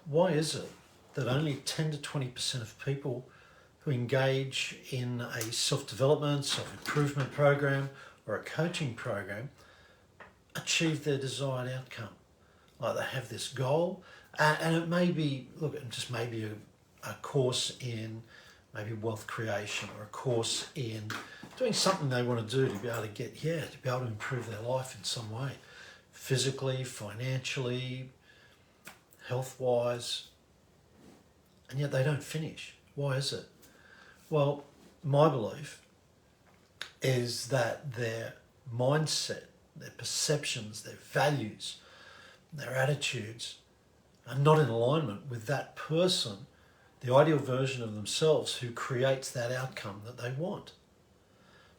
Why is it that only 10 to 20% of people who engage in a self-development, self-improvement program or a coaching program achieve their desired outcome? Like they have this goal, and it may be, look, it just may be a course in maybe wealth creation or a course in doing something they want to do to be able to get, to be able to improve their life in some way, physically, financially, health-wise, and yet they don't finish. Why is it? Well, my belief is that their mindset, their perceptions, their values, their attitudes are not in alignment with that person, the ideal version of themselves who creates that outcome that they want.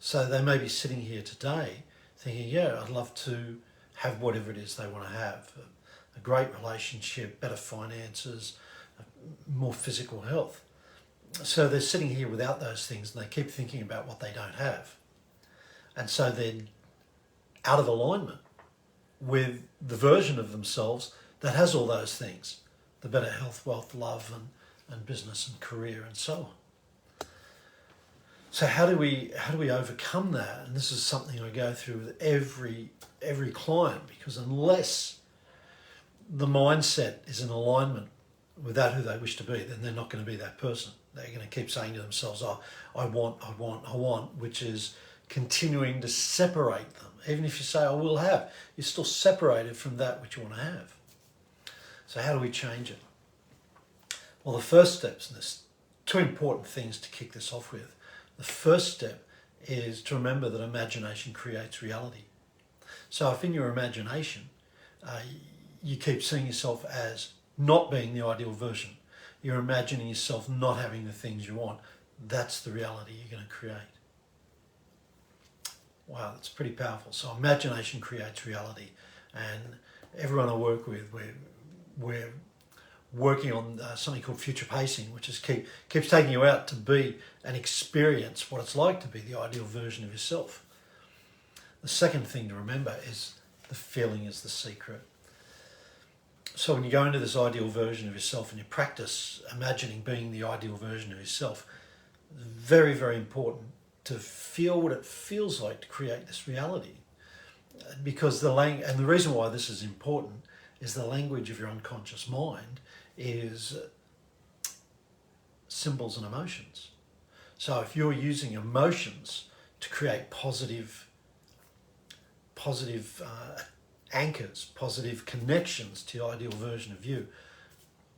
So they may be sitting here today thinking, I'd love to have whatever it is they want to have, a great relationship, better finances, more physical health. So they're sitting here without those things and they keep thinking about what they don't have. And so they're out of alignment with the version of themselves that has all those things, the better health, wealth, love, and business and career and so on. So how do we overcome that? And this is something I go through with every client, because unless the mindset is in alignment with that who they wish to be, then they're not going to be that person. They're going to keep saying to themselves, I want, which is continuing to separate them. Even if you say, I will have, you're still separated from that which you want to have. So how do we change it? Well, the first steps, and there's two important things to kick this off with. The first step is to remember that imagination creates reality. So if in your imagination, you keep seeing yourself as not being the ideal version, you're imagining yourself not having the things you want, that's the reality you're going to create. Wow, that's pretty powerful. So imagination creates reality. And everyone I work with, we're working on something called future pacing, which is keeps taking you out to be and experience what it's like to be the ideal version of yourself. The second thing to remember is the feeling is the secret. So when you go into this ideal version of yourself and you practice imagining being the ideal version of yourself, very, very important to feel what it feels like to create this reality. Because the reason why this is important is the language of your unconscious mind is symbols and emotions. So if you're using emotions to create positive anchors, positive connections to your ideal version of you,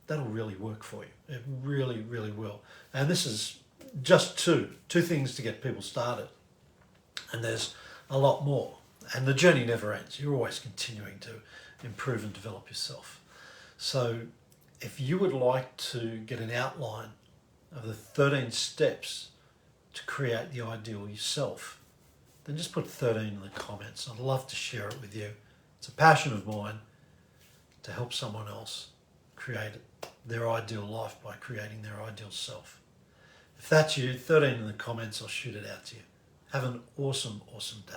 that'll really work for you. It really, really will. And this is just two things to get people started. And there's a lot more. And the journey never ends. You're always continuing to improve and develop yourself. So if you would like to get an outline of the 13 steps to create the ideal yourself, then just put 13 in the comments. I'd love to share it with you. It's a passion of mine to help someone else create their ideal life by creating their ideal self. If that's you, 13 in the comments, I'll shoot it out to you. Have an awesome, awesome day.